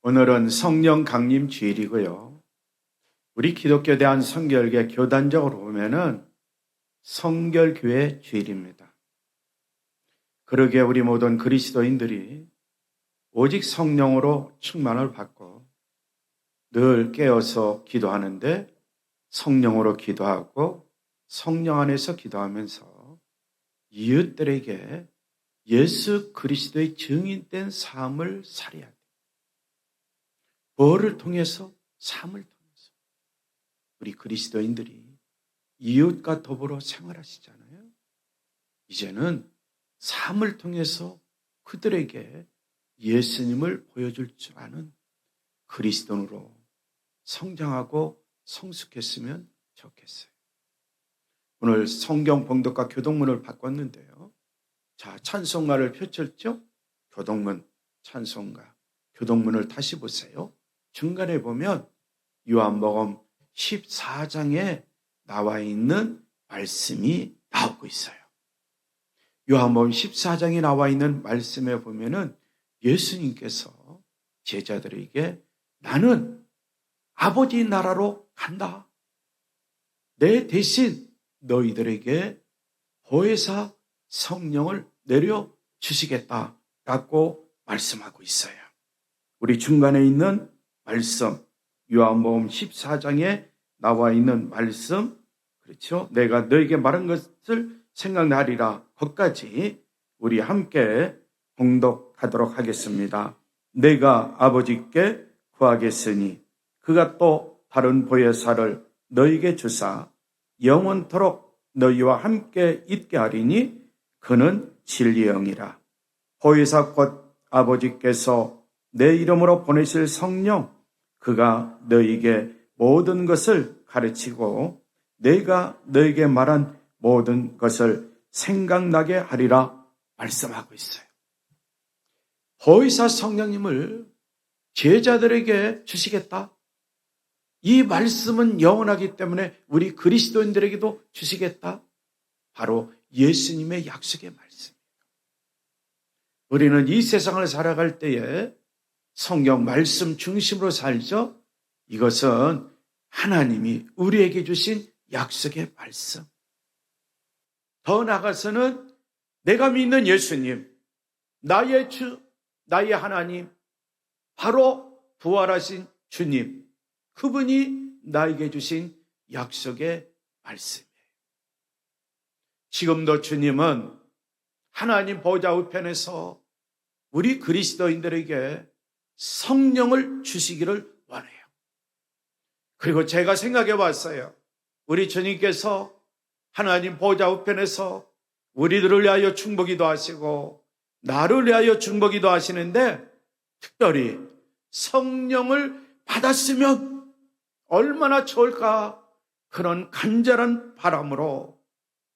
오늘은 성령 강림 주일이고요. 우리 기독교 대한 성결계 교단적으로 보면은 성결교회 주일입니다. 그러기에 우리 모든 그리스도인들이 오직 성령으로 충만을 받고 늘 깨어서 기도하는데 성령으로 기도하고 성령 안에서 기도하면서 이웃들에게 예수 그리스도의 증인된 삶을 살아야 돼요. 뭐를 통해서? 삶을 통해서. 우리 그리스도인들이 이웃과 더불어 생활하시잖아요. 이제는 삶을 통해서 그들에게 예수님을 보여줄 줄 아는 그리스도인으로 성장하고 성숙했으면 좋겠어요. 오늘 성경 봉독과 교동문을 바꿨는데요. 자, 찬송가를 펼쳤죠? 교동문, 찬송가. 교동문을 다시 보세요. 중간에 보면 요한복음 14장에 나와 있는 말씀이 나오고 있어요. 요한복음 14장에 나와 있는 말씀에 보면은 예수님께서 제자들에게 나는 아버지 나라로 간다. 내 대신 너희들에게 보혜사 성령을 내려주시겠다라고 말씀하고 있어요. 우리 중간에 있는 말씀, 요한복음 14장에 나와 있는 말씀, 그렇죠? 내가 너에게 말한 것을 생각나리라. 거기까지 우리 함께 봉독하도록 하겠습니다. 내가 아버지께 구하겠으니 그가 또 다른 보혜사를 너에게 주사 영원토록 너희와 함께 있게 하리니 그는 진리의 영이라. 보혜사 곧 아버지께서 내 이름으로 보내실 성령, 그가 너희에게 모든 것을 가르치고 내가 너희에게 말한 모든 것을 생각나게 하리라 말씀하고 있어요. 보혜사 성령님을 제자들에게 주시겠다. 이 말씀은 영원하기 때문에 우리 그리스도인들에게도 주시겠다. 바로 예수님의 약속의 말씀이에요. 우리는 이 세상을 살아갈 때에 성경 말씀 중심으로 살죠. 이것은 하나님이 우리에게 주신 약속의 말씀. 더 나아가서는 내가 믿는 예수님, 나의 주, 나의 하나님, 바로 부활하신 주님, 그분이 나에게 주신 약속의 말씀이에요. 지금도 주님은 하나님 보좌 우편에서 우리 그리스도인들에게 성령을 주시기를 원해요. 그리고 제가 생각해 봤어요. 우리 주님께서 하나님 보좌 우편에서 우리들을 위하여 중보기도 하시고 나를 위하여 중보기도 하시는데 특별히 성령을 받았으면 얼마나 좋을까, 그런 간절한 바람으로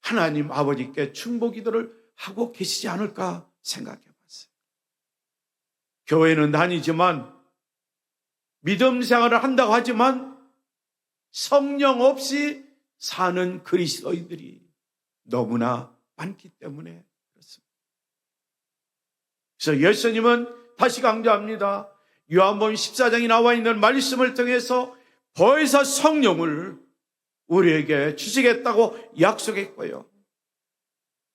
하나님 아버지께 중보기도를 하고 계시지 않을까 생각해 봤어요. 교회는 다니지만 믿음 생활을 한다고 하지만 성령 없이 사는 그리스도인들이 너무나 많기 때문에 그렇습니다. 그래서 예수님은 다시 강조합니다. 요한복음 14장에 나와 있는 말씀을 통해서 보혜사 성령을 우리에게 주시겠다고 약속했고요.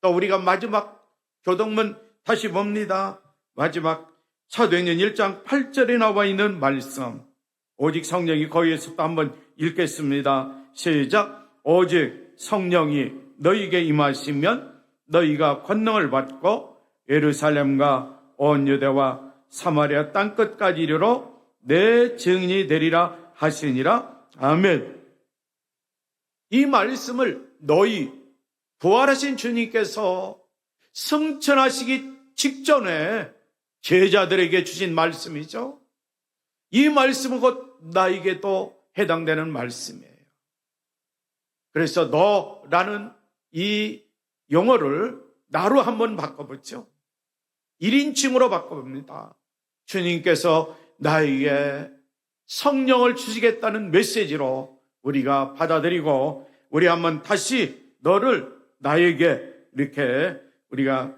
또 우리가 마지막 교동문 다시 봅니다. 마지막 사도행전 1장 8절에 나와 있는 말씀, 오직 성령이 거기에서 또 한번 읽겠습니다. 시작. 오직 성령이 너희에게 임하시면 너희가 권능을 받고 예루살렘과 온 유대와 사마리아 땅끝까지 이르러 내 증인이 되리라 하시니라. 아멘. 이 말씀을 너희 부활하신 주님께서 승천하시기 직전에 제자들에게 주신 말씀이죠. 이 말씀은 곧 나에게도 해당되는 말씀이에요. 그래서 너라는 이 용어를 나로 한번 바꿔보죠. 1인칭으로 바꿔봅니다. 주님께서 나에게 성령을 주시겠다는 메시지로 우리가 받아들이고 우리 한번 다시 너를 나에게 이렇게 우리가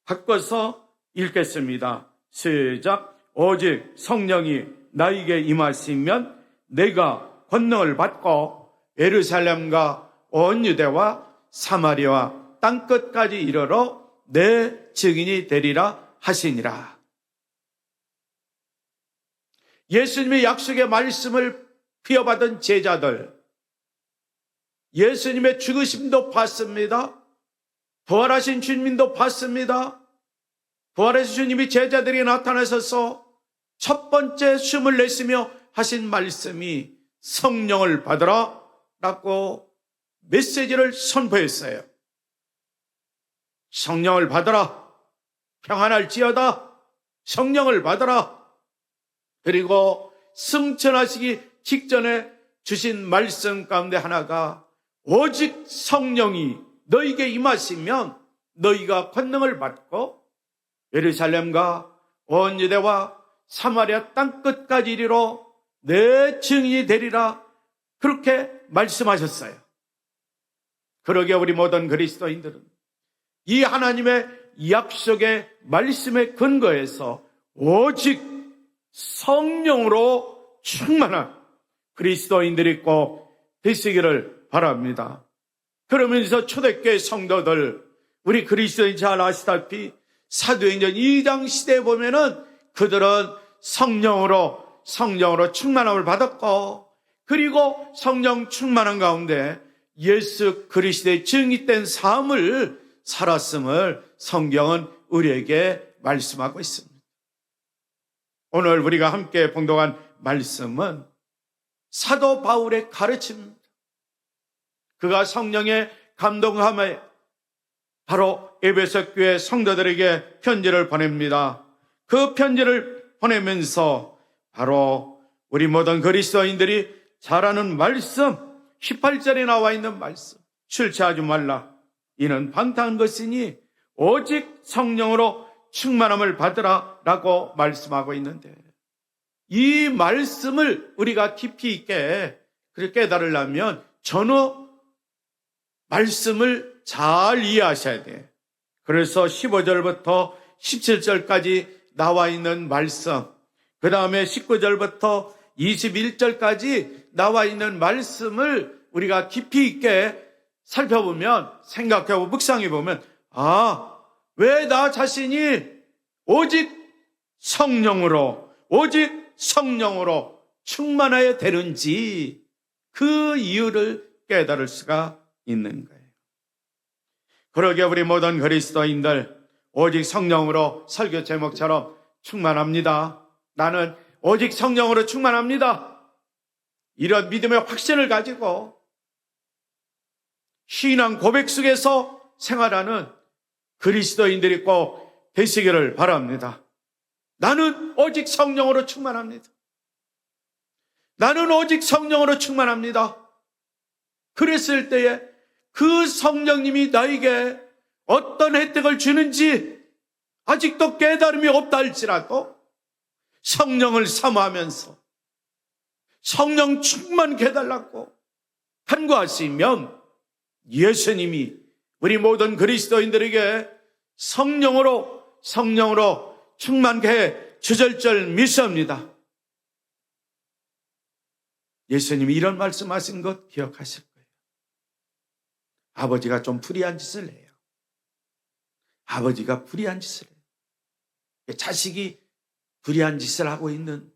바꿔서 읽겠습니다. 시작. 오직 성령이 나에게 임하시면 내가 권능을 받고 예루살렘과 온 유대와 사마리아 땅끝까지 이르러 내 증인이 되리라 하시니라. 예수님의 약속의 말씀을 부여받은 제자들, 예수님의 죽으심도 봤습니다. 부활하신 주님도 봤습니다. 부활하신 주님이 제자들이 나타나셔서 첫 번째 숨을 내쉬며 하신 말씀이 성령을 받으라 라고 메시지를 선포했어요. 성령을 받으라. 평안할지어다. 성령을 받으라. 그리고 승천하시기 직전에 주신 말씀 가운데 하나가 오직 성령이 너희에게 임하시면 너희가 권능을 받고 예루살렘과 온 유대와 사마리아 땅끝까지 이르러 내 증인이 되리라. 그렇게 말씀하셨어요. 그러게 우리 모든 그리스도인들은 이 하나님의 약속의 말씀에 근거해서 오직 성령으로 충만한 그리스도인들이 꼭 되시기를 바랍니다. 그러면서 초대교회 성도들, 우리 그리스도인 잘 아시다시피 사도행전 2장 시대에 보면은 그들은 성령으로 충만함을 받았고, 그리고 성령 충만한 가운데 예수 그리스도의 증인된 삶을 살았음을 성경은 우리에게 말씀하고 있습니다. 오늘 우리가 함께 봉독한 말씀은 사도 바울의 가르침입니다. 그가 성령의 감동함에 바로 에베소 교회 성도들에게 편지를 보냅니다. 그 편지를 보내면서 바로 우리 모든 그리스도인들이 잘 아는 말씀, 18절에 나와 있는 말씀, 출제하지 말라. 이는 방탕한 것이니 오직 성령으로 충만함을 받으라 라고 말씀하고 있는데, 이 말씀을 우리가 깊이 있게 깨달으려면 전후 말씀을 잘 이해하셔야 돼요. 그래서 15절부터 17절까지 나와 있는 말씀, 그 다음에 19절부터 21절까지 나와 있는 말씀을 우리가 깊이 있게 살펴보면, 생각하고 묵상해 보면, 왜 나 자신이 오직 성령으로 충만해야 되는지 그 이유를 깨달을 수가 있는 거예요. 그러게 우리 모든 그리스도인들 오직 성령으로, 설교 제목처럼 충만합니다. 나는 오직 성령으로 충만합니다. 이런 믿음의 확신을 가지고 신앙 고백 속에서 생활하는 그리스도인들이 꼭 되시기를 바랍니다. 나는 오직 성령으로 충만합니다. 나는 오직 성령으로 충만합니다. 그랬을 때에 그 성령님이 나에게 어떤 혜택을 주는지 아직도 깨달음이 없다 할지라도 성령을 사모하면서 성령 충만케 해달라고 간구하시면 예수님이 우리 모든 그리스도인들에게 성령으로 충만케 해 주실 줄 믿습니다. 예수님이 이런 말씀하신 것 기억하실 거예요. 아버지가 좀 불의한 짓을 해요. 아버지가 불의한 짓을 해요. 자식이 불의한 짓을 하고 있는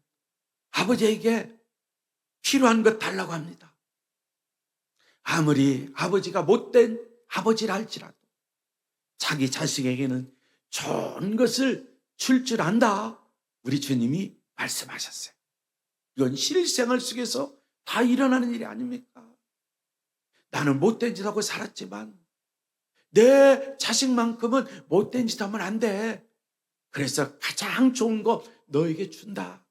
아버지에게 필요한 것 달라고 합니다. 아무리 아버지가 못된 아버지라 할지라도 자기 자식에게는 좋은 것을 줄 줄 안다. 우리 주님이 말씀하셨어요. 이건 실생활 속에서 다 일어나는 일이 아닙니까? 나는 못된 짓 하고 살았지만 내 자식만큼은 못된 짓 하면 안 돼. 그래서 가장 좋은 거 너에게 준다.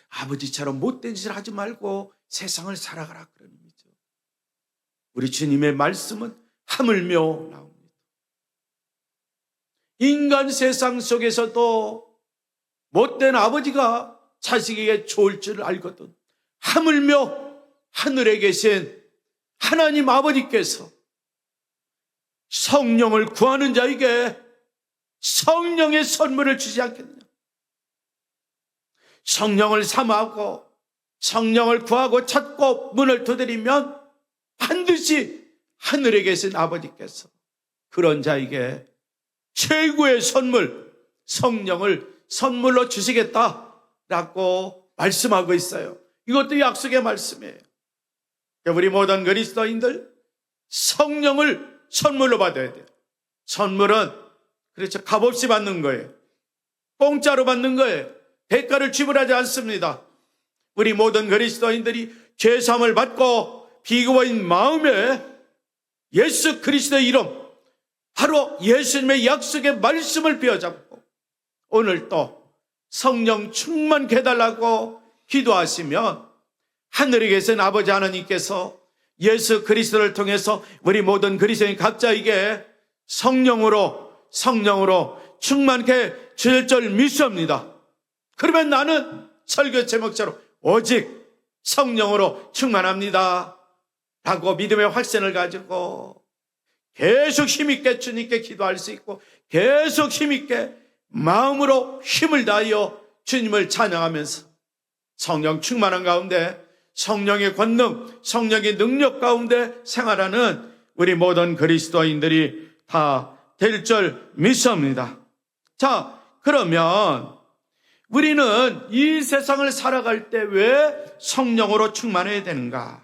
아버지처럼 못된 짓을 하지 말고 세상을 살아가라 그런 의미죠. 우리 주님의 말씀은 하물며 나옵니다. 인간 세상 속에서도 못된 아버지가 자식에게 좋을 줄 알거든. 하물며 하늘에 계신 하나님 아버지께서 성령을 구하는 자에게 성령의 선물을 주지 않겠느냐. 성령을 사모하고 성령을 구하고 찾고 문을 두드리면 반드시 하늘에 계신 아버지께서 그런 자에게 최고의 선물, 성령을 선물로 주시겠다라고 말씀하고 있어요. 이것도 약속의 말씀이에요. 우리 모든 그리스도인들 성령을 선물로 받아야 돼요. 선물은 그렇죠, 값없이 받는 거예요. 공짜로 받는 거예요. 대가를 지불하지 않습니다. 우리 모든 그리스도인들이 죄사함을 받고 비구인 마음에 예수 그리스도의 이름, 바로 예수님의 약속의 말씀을 비워잡고 오늘 또 성령 충만케 해달라고 기도하시면 하늘에 계신 아버지 하나님께서 예수 그리스도를 통해서 우리 모든 그리스도인 각자에게 성령으로 충만케 주실 줄 믿습니다. 그러면 나는 설교 제목처럼 오직 성령으로 충만합니다 라고 믿음의 확신을 가지고 계속 힘있게 주님께 기도할 수 있고 계속 힘있게 마음으로 힘을 다하여 주님을 찬양하면서 성령 충만한 가운데 성령의 권능, 성령의 능력 가운데 생활하는 우리 모든 그리스도인들이 다 될 줄 믿습니다. 자, 그러면 우리는 이 세상을 살아갈 때 왜 성령으로 충만해야 되는가?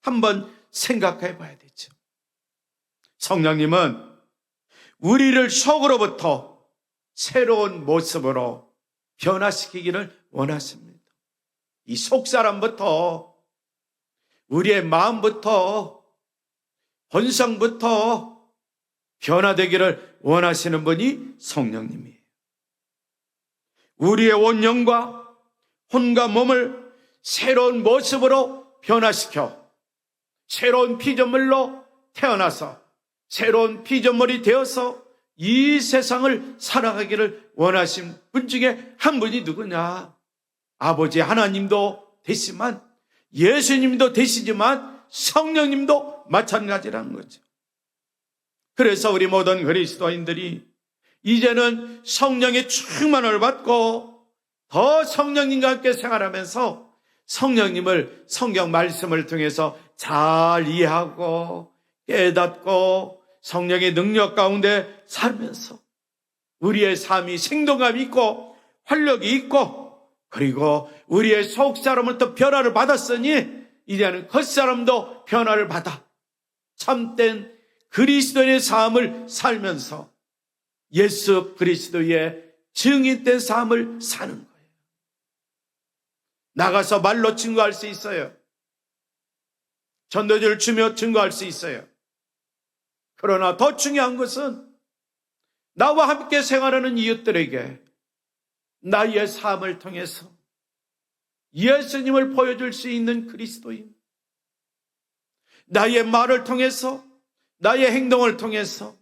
한번 생각해 봐야 되죠. 성령님은 우리를 속으로부터 새로운 모습으로 변화시키기를 원하십니다. 이 속사람부터 우리의 마음부터 본성부터 변화되기를 원하시는 분이 성령님이에요. 우리의 온 영과 혼과 몸을 새로운 모습으로 변화시켜 새로운 피조물로 태어나서 새로운 피조물이 되어서 이 세상을 살아가기를 원하신 분 중에 한 분이 누구냐? 아버지 하나님도 되시지만 예수님도 되시지만 성령님도 마찬가지라는 거죠. 그래서 우리 모든 그리스도인들이 이제는 성령의 충만을 받고 더 성령님과 함께 생활하면서 성령님을 성경 말씀을 통해서 잘 이해하고 깨닫고 성령의 능력 가운데 살면서 우리의 삶이 생동감이 있고 활력이 있고 그리고 우리의 속사람부터 변화를 받았으니 이제는 겉사람도 변화를 받아 참된 그리스도의 삶을 살면서 예수 그리스도의 증인된 삶을 사는 거예요. 나가서 말로 증거할 수 있어요. 전도지를 주며 증거할 수 있어요. 그러나 더 중요한 것은 나와 함께 생활하는 이웃들에게 나의 삶을 통해서 예수님을 보여줄 수 있는 그리스도인, 나의 말을 통해서 나의 행동을 통해서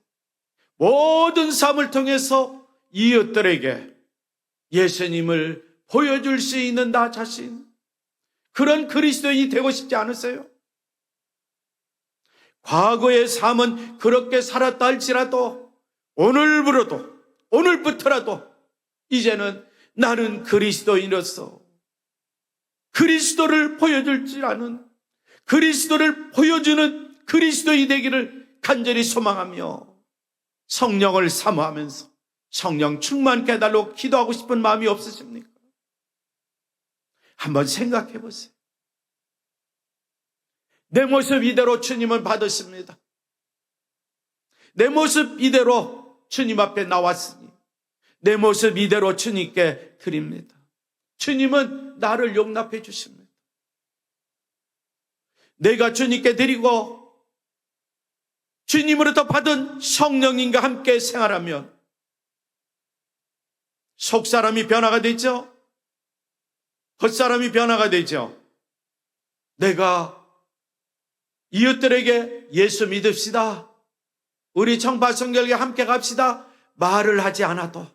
모든 삶을 통해서 이웃들에게 예수님을 보여줄 수 있는 나 자신, 그런 그리스도인이 되고 싶지 않으세요? 과거의 삶은 그렇게 살았다 할지라도 오늘부터라도 이제는 나는 그리스도인으로서 그리스도를 보여줄 줄 아는, 그리스도를 보여주는 그리스도인이 되기를 간절히 소망하며 성령을 사모하면서 성령 충만케 해달라고 기도하고 싶은 마음이 없으십니까? 한번 생각해 보세요. 내 모습 이대로 주님은 받으십니다. 내 모습 이대로 주님 앞에 나왔으니 내 모습 이대로 주님께 드립니다. 주님은 나를 용납해 주십니다. 내가 주님께 드리고 주님으로부터 받은 성령님과 함께 생활하면 속사람이 변화가 되죠. 겉사람이 변화가 되죠. 내가 이웃들에게 예수 믿읍시다, 우리 청파성결에 함께 갑시다 말을 하지 않아도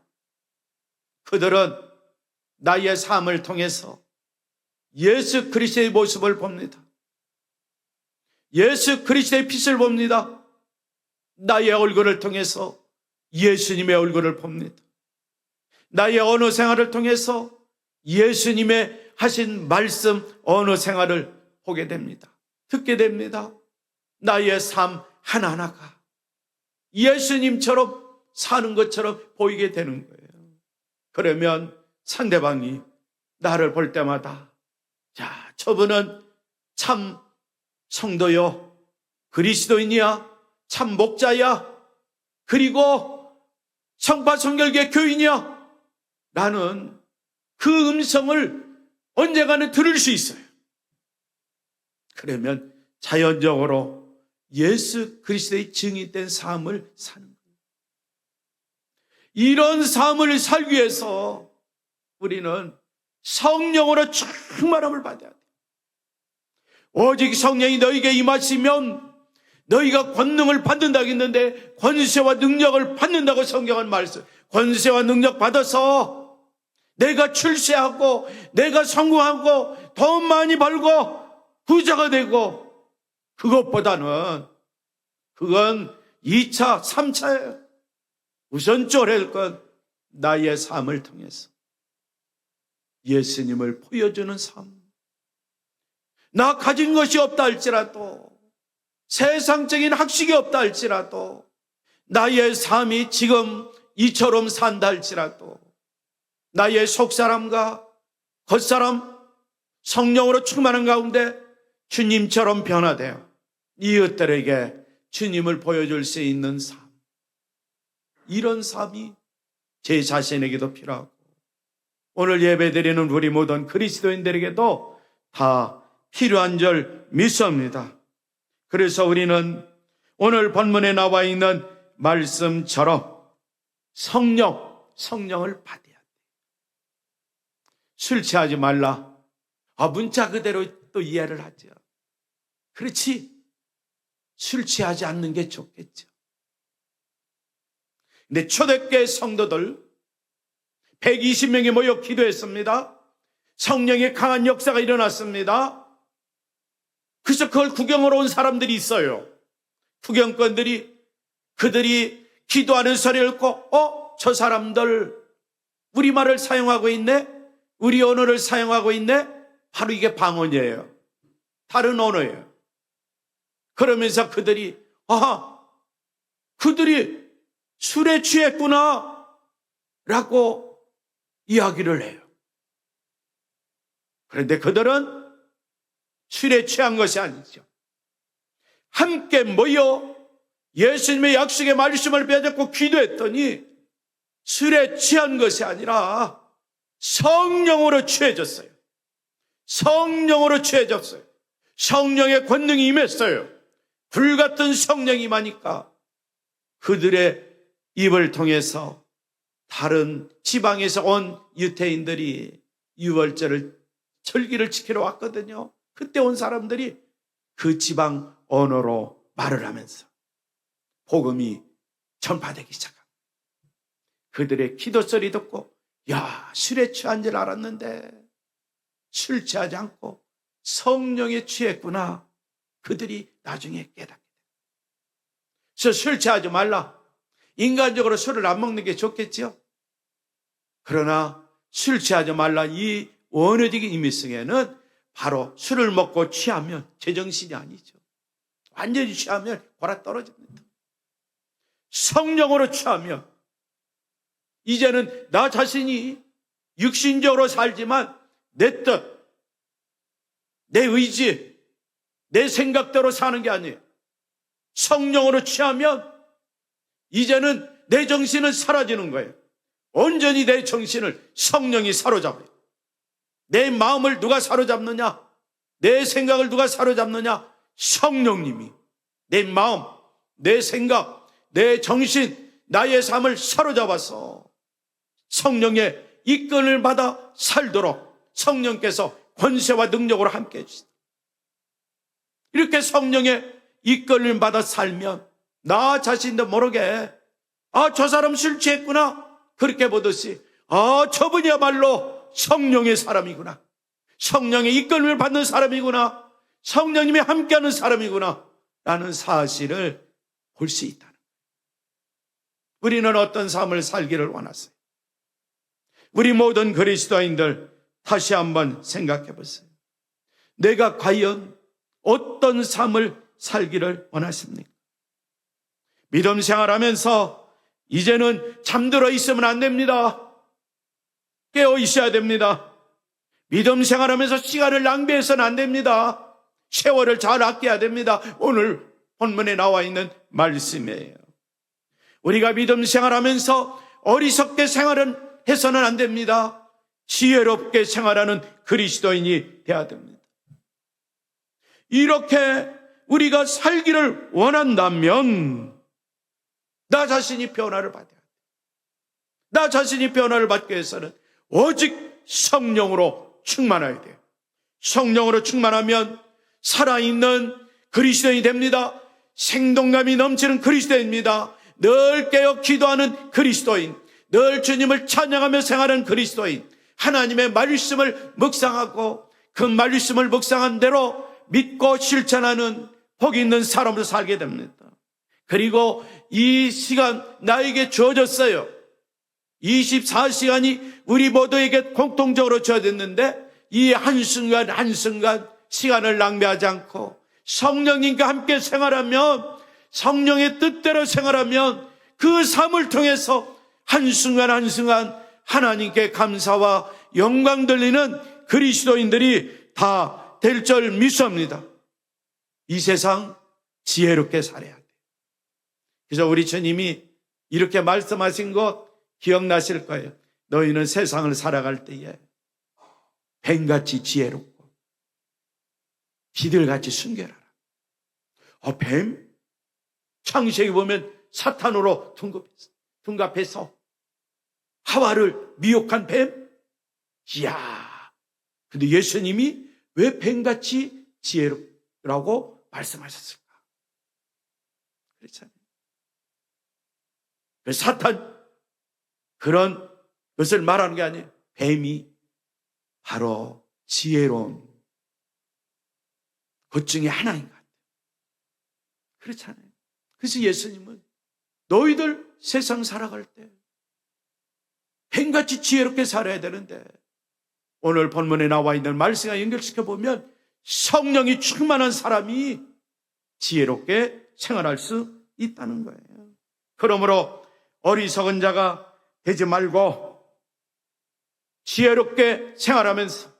그들은 나의 삶을 통해서 예수 그리스도의 모습을 봅니다. 예수 그리스도의 빛을 봅니다. 나의 얼굴을 통해서 예수님의 얼굴을 봅니다. 나의 언어 생활을 통해서 예수님의 하신 말씀 언어 생활을 보게 됩니다. 듣게 됩니다. 나의 삶 하나하나가 예수님처럼 사는 것처럼 보이게 되는 거예요. 그러면 상대방이 나를 볼 때마다, 자, 저분은 참 성도요, 그리스도인이야, 참 목자야, 그리고 성파성결계 교인이야, 라는 그 음성을 언젠가는 들을 수 있어요. 그러면 자연적으로 예수 그리스도의 증인된 삶을 사는 거예요. 이런 삶을 살기 위해서 우리는 성령으로 충만함을 받아야 돼요. 오직 성령이 너희에게 임하시면 너희가 권능을 받는다고 했는데, 권세와 능력을 받는다고 성경은 말씀. 권세와 능력 받아서 내가 출세하고 내가 성공하고 돈 많이 벌고 부자가 되고, 그것보다는 그건 2차, 3차예요. 우선적으로 할 건 나의 삶을 통해서 예수님을 보여주는 삶. 나 가진 것이 없다 할지라도, 세상적인 학식이 없다 할지라도, 나의 삶이 지금 이처럼 산다 할지라도, 나의 속사람과 겉사람 성령으로 충만한 가운데 주님처럼 변화되어 이웃들에게 주님을 보여줄 수 있는 삶, 이런 삶이 제 자신에게도 필요하고 오늘 예배드리는 우리 모든 그리스도인들에게도 다 필요한 줄 믿습니다. 그래서 우리는 오늘 본문에 나와 있는 말씀처럼 성령을 받아야 돼. 술 취하지 말라. 문자 그대로 또 이해를 하죠. 그렇지, 술 취하지 않는 게 좋겠죠. 근데 초대교회 성도들 120명이 모여 기도했습니다. 성령의 강한 역사가 일어났습니다. 그래서 그걸 구경하러 온 사람들이 있어요. 구경꾼들이, 그들이 기도하는 소리를 듣고 저 사람들 우리말을 사용하고 있네, 우리 언어를 사용하고 있네. 바로 이게 방언이에요. 다른 언어예요. 그러면서 그들이 그들이 술에 취했구나 라고 이야기를 해요. 그런데 그들은 술에 취한 것이 아니죠. 함께 모여 예수님의 약속의 말씀을 빼앗고 기도했더니 술에 취한 것이 아니라 성령으로 취해졌어요. 성령으로 취해졌어요. 성령의 권능이 임했어요. 불같은 성령이 임하니까 그들의 입을 통해서 다른 지방에서 온 유대인들이 유월절을 절기를 지키러 왔거든요. 그때 온 사람들이 그 지방 언어로 말을 하면서 복음이 전파되기 시작합니다. 그들의 기도 소리 듣고, 야, 술에 취한 줄 알았는데 술 취하지 않고 성령에 취했구나. 그들이 나중에 깨닫게 돼요. 그래서 술 취하지 말라. 인간적으로 술을 안 먹는 게 좋겠죠. 그러나 술 취하지 말라, 이 원어적인 의미성에는 바로 술을 먹고 취하면 제정신이 아니죠. 완전히 취하면 골아 떨어집니다. 성령으로 취하면 이제는 나 자신이 육신적으로 살지만 내 뜻, 내 의지, 내 생각대로 사는 게 아니에요. 성령으로 취하면 이제는 내 정신은 사라지는 거예요. 온전히 내 정신을 성령이 사로잡아요. 내 마음을 누가 사로잡느냐? 내 생각을 누가 사로잡느냐? 성령님이 내 마음, 내 생각, 내 정신, 나의 삶을 사로잡아서 성령의 이끌을 받아 살도록 성령께서 권세와 능력으로 함께 해주시다. 이렇게 성령의 이끌을 받아 살면 나 자신도 모르게 저 사람 술 취했구나 그렇게 보듯이 저분이야말로 성령의 사람이구나, 성령의 이끌림을 받는 사람이구나, 성령님이 함께하는 사람이구나 라는 사실을 볼 수 있다는 거예요. 우리는 어떤 삶을 살기를 원하세요? 우리 모든 그리스도인들 다시 한번 생각해 보세요. 내가 과연 어떤 삶을 살기를 원하십니까? 믿음 생활하면서 이제는 잠들어 있으면 안 됩니다. 깨어 있어야 됩니다. 믿음 생활하면서 시간을 낭비해서는 안 됩니다. 세월을 잘 아껴야 됩니다. 오늘 본문에 나와 있는 말씀이에요. 우리가 믿음 생활하면서 어리석게 생활은 해서는 안 됩니다. 지혜롭게 생활하는 그리스도인이 되어야 됩니다. 이렇게 우리가 살기를 원한다면 나 자신이 변화를 받아야 돼. 나 자신이 변화를 받기 위해서는 오직 성령으로 충만해야 돼요. 성령으로 충만하면 살아있는 그리스도인이 됩니다. 생동감이 넘치는 그리스도인입니다. 늘 깨어 기도하는 그리스도인, 늘 주님을 찬양하며 생활하는 그리스도인, 하나님의 말씀을 묵상하고 그 말씀을 묵상한 대로 믿고 실천하는 복 있는 사람으로 살게 됩니다. 그리고 이 시간 나에게 주어졌어요. 24시간이 우리 모두에게 공통적으로 주어졌는데 이 한순간 한순간 시간을 낭비하지 않고 성령님과 함께 생활하면, 성령의 뜻대로 생활하면 그 삶을 통해서 한순간 한순간 하나님께 감사와 영광 돌리는 그리스도인들이 다 될 줄 믿습니다. 이 세상 지혜롭게 살아야 돼. 그래서 우리 주님이 이렇게 말씀하신 것 기억나실 거예요. 너희는 세상을 살아갈 때에 뱀같이 지혜롭고 비들같이 순결하라. 뱀? 창세기 보면 사탄으로 둔갑해서 하와를 미혹한 뱀? 이야, 근데 예수님이 왜 뱀같이 지혜롭라고 말씀하셨을까? 그렇잖아요. 사탄, 그런 것을 말하는 게 아니에요. 뱀이 바로 지혜로운 것 중에 하나인 것 같아요. 그렇잖아요. 그래서 예수님은 너희들 세상 살아갈 때 뱀같이 지혜롭게 살아야 되는데, 오늘 본문에 나와 있는 말씀과 연결시켜 보면 성령이 충만한 사람이 지혜롭게 생활할 수 있다는 거예요. 그러므로 어리석은 자가 되지 말고 지혜롭게 생활하면서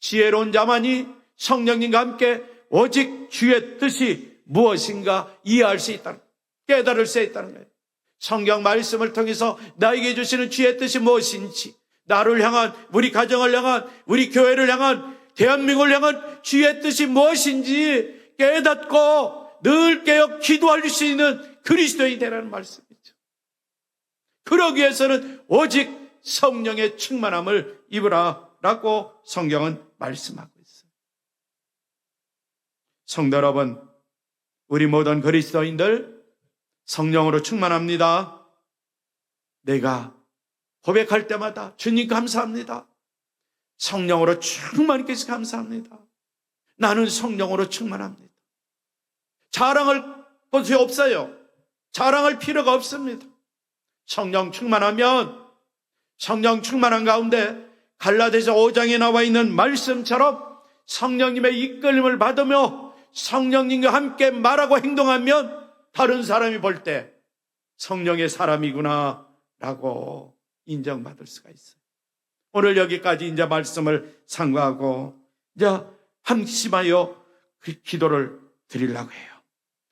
지혜로운 자만이 성령님과 함께 오직 주의 뜻이 무엇인가 이해할 수 있다는, 깨달을 수 있다는 거예요. 성경 말씀을 통해서 나에게 주시는 주의 뜻이 무엇인지, 나를 향한, 우리 가정을 향한, 우리 교회를 향한, 대한민국을 향한 주의 뜻이 무엇인지 깨닫고 늘 깨어 기도할 수 있는 그리스도인이 되라는 말씀이죠. 그러기 위해서는 오직 성령의 충만함을 입으라라고 성경은 말씀하고 있어요. 성도 여러분, 우리 모든 그리스도인들 성령으로 충만합니다. 내가 고백할 때마다 주님 감사합니다. 성령으로 충만케 해서 감사합니다. 나는 성령으로 충만합니다. 자랑할 것이 없어요. 자랑할 필요가 없습니다. 성령 충만하면, 성령 충만한 가운데 갈라디아서 5장에 나와 있는 말씀처럼 성령님의 이끌림을 받으며 성령님과 함께 말하고 행동하면 다른 사람이 볼 때 성령의 사람이구나 라고 인정받을 수가 있어요. 오늘 여기까지 이제 말씀을 상고하고 이제 한심하여 기도를 드리려고 해요.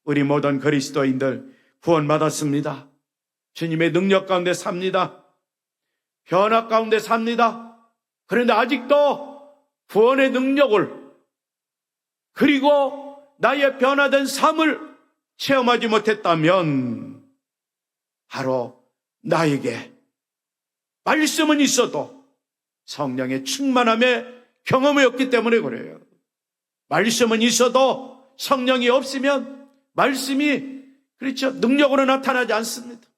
우리 모든 그리스도인들 구원받았습니다. 주님의 능력 가운데 삽니다. 변화 가운데 삽니다. 그런데 아직도 구원의 능력을, 그리고 나의 변화된 삶을 체험하지 못했다면 바로 나에게 말씀은 있어도 성령의 충만함의 경험이 없기 때문에 그래요. 말씀은 있어도 성령이 없으면 말씀이, 그렇죠, 능력으로 나타나지 않습니다.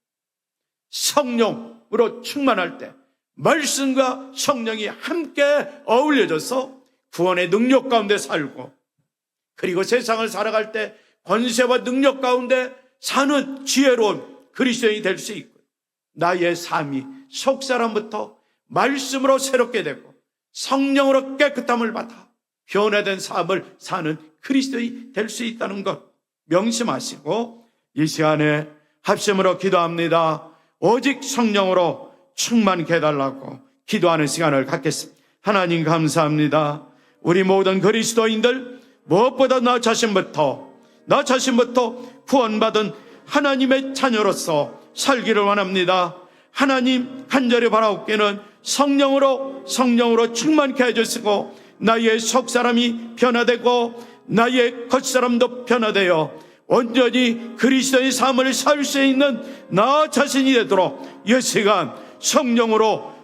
성령으로 충만할 때 말씀과 성령이 함께 어울려져서 구원의 능력 가운데 살고, 그리고 세상을 살아갈 때 권세와 능력 가운데 사는 지혜로운 그리스도인이 될 수 있고, 나의 삶이 속사람부터 말씀으로 새롭게 되고 성령으로 깨끗함을 받아 변화된 삶을 사는 그리스도인이 될 수 있다는 것 명심하시고, 이 시간에 합심으로 기도합니다. 오직 성령으로 충만케 해달라고 기도하는 시간을 갖겠습니다. 하나님 감사합니다. 우리 모든 그리스도인들 무엇보다 나 자신부터 구원받은 하나님의 자녀로서 살기를 원합니다. 하나님 간절히 바라옵기는 성령으로 충만케 해주시고, 나의 속사람이 변화되고 나의 겉사람도 변화되어 온전히 그리스도의 삶을 살 수 있는 나 자신이 되도록 이 시간 성령으로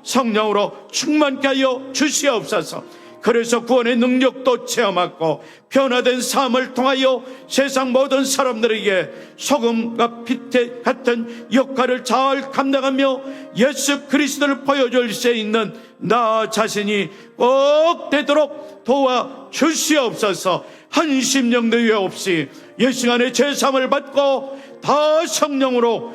충만케 하여 주시옵소서. 그래서 구원의 능력도 체험하고 변화된 삶을 통하여 세상 모든 사람들에게 소금과 빛 같은 역할을 잘 감당하며 예수 그리스도를 보여줄 수 있는 나 자신이 꼭 되도록 도와주시옵소서. 한 심령도 유 없이 이 시간에 제3을 받고 다 성령으로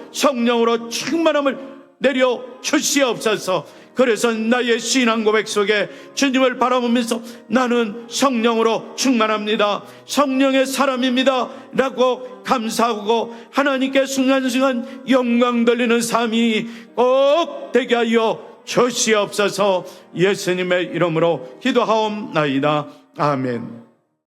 충만함을 내려 주시옵소서. 그래서 나의 신앙 고백 속에 주님을 바라보면서 나는 성령으로 충만합니다, 성령의 사람입니다 라고 감사하고 하나님께 순간순간 영광 돌리는 삶이 꼭 되게 하여 주시옵소서. 예수님의 이름으로 기도하옵나이다. 아멘.